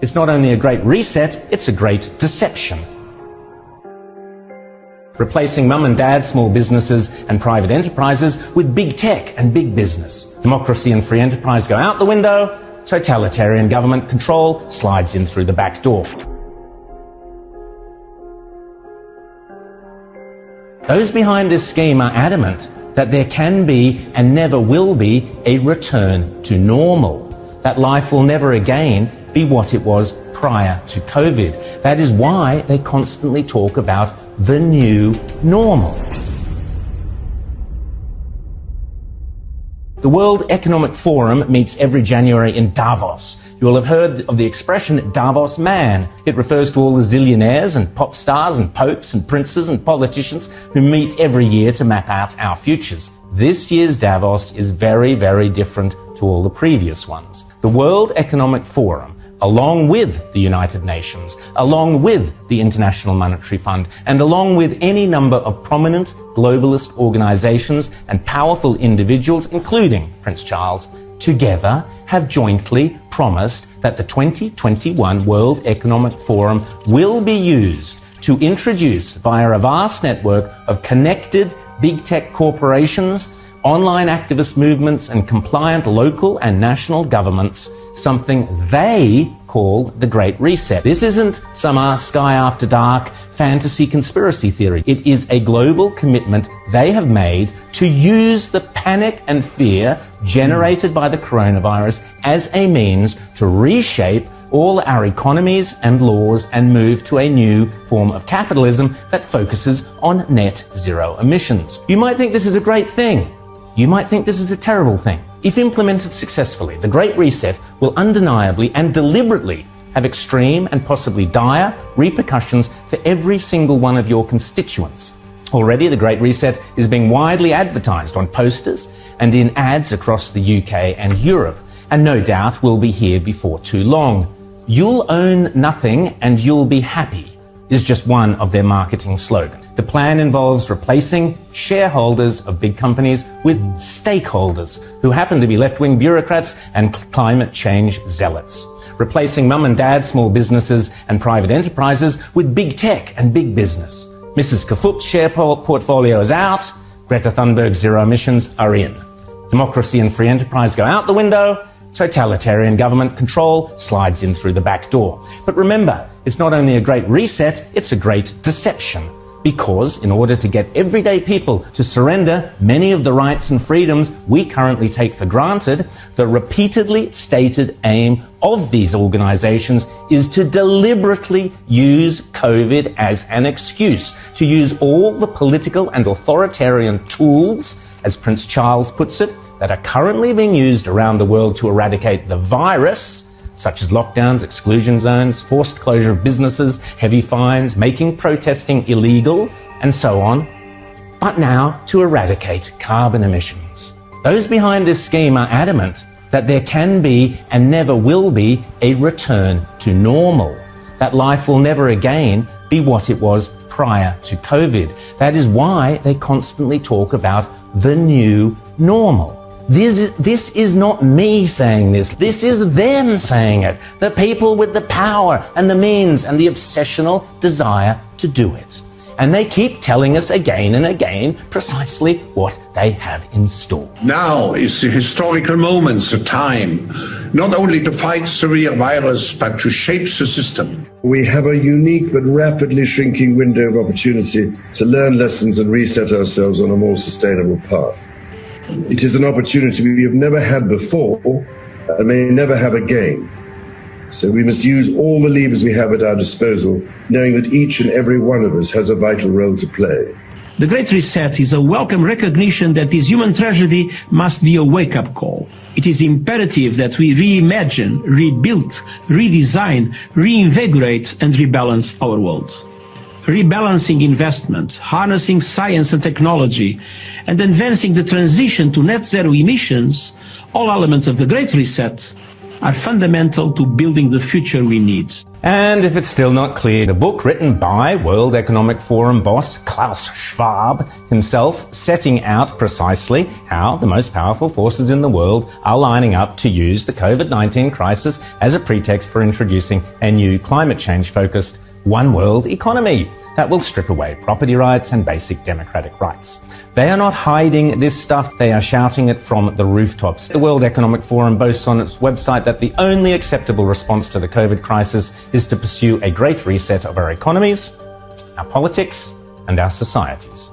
It's not only a great reset, it's a great deception. Replacing mum and dad, small businesses and private enterprises with big tech and big business. Democracy and free enterprise go out the window, totalitarian government control slides in through the back door. Those behind this scheme are adamant that there can be and never will be a return to normal, that life will never again be what it was prior to COVID. That is why they constantly talk about the new normal. The World Economic Forum meets every January in Davos. You will have heard of the expression Davos man. It refers to all the zillionaires and pop stars and popes and princes and politicians who meet every year to map out our futures. This year's Davos is very, very different to all the previous ones. The World Economic Forum, along with the United Nations, along with the International Monetary Fund, and along with any number of prominent globalist organizations and powerful individuals, including Prince Charles, together have jointly promised that the 2021 World Economic Forum will be used to introduce, via a vast network of connected big tech corporations, online activist movements and compliant local and national governments, something they call the Great Reset. This isn't some Sky After Dark fantasy conspiracy theory. It is a global commitment they have made to use the panic and fear generated by the coronavirus as a means to reshape all our economies and laws and move to a new form of capitalism that focuses on net zero emissions. You might think this is a great thing. You might think this is a terrible thing. If implemented successfully, the Great Reset will undeniably and deliberately have extreme and possibly dire repercussions for every single one of your constituents. Already, the Great Reset is being widely advertised on posters and in ads across the UK and Europe, and no doubt will be here before too long. You'll own nothing and you'll be happy is just one of their marketing slogans. The plan involves replacing shareholders of big companies with stakeholders who happen to be left-wing bureaucrats and climate change zealots. Replacing mum and dad, small businesses and private enterprises with big tech and big business. Mrs. Kafup's share portfolio is out. Greta Thunberg's zero emissions are in. Democracy and free enterprise go out the window. Totalitarian government control slides in through the back door. But remember, it's not only a great reset, it's a great deception. Because in order to get everyday people to surrender many of the rights and freedoms we currently take for granted, the repeatedly stated aim of these organizations is to deliberately use COVID as an excuse, to use all the political and authoritarian tools, as Prince Charles puts it, that are currently being used around the world to eradicate the virus, such as lockdowns, exclusion zones, forced closure of businesses, heavy fines, making protesting illegal, and so on, but now to eradicate carbon emissions. Those behind this scheme are adamant that there can be and never will be a return to normal, that life will never again be what it was prior to COVID. That is why they constantly talk about the new normal. This is not me saying this. This is them saying it. The people with the power and the means and the obsessional desire to do it. And they keep telling us again and again precisely what they have in store. Now is the historical moment, the time, not only to fight the real virus, but to shape the system. We have a unique but rapidly shrinking window of opportunity to learn lessons and reset ourselves on a more sustainable path. It is an opportunity we have never had before and may never have again. So we must use all the levers we have at our disposal, knowing that each and every one of us has a vital role to play. The Great Reset is a welcome recognition that this human tragedy must be a wake-up call. It is imperative that we reimagine, rebuild, redesign, reinvigorate and rebalance our world. Rebalancing investment, harnessing science and technology, and advancing the transition to net zero emissions, all elements of the Great Reset, are fundamental to building the future we need. And if it's still not clear, the book written by World Economic Forum boss Klaus Schwab himself, setting out precisely how the most powerful forces in the world are lining up to use the COVID-19 crisis as a pretext for introducing a new climate change-focused one world economy that will strip away property rights and basic democratic rights. They are not hiding this stuff, they are shouting it from the rooftops. The World Economic Forum boasts on its website that the only acceptable response to the COVID crisis is to pursue a great reset of our economies, our politics, and our societies.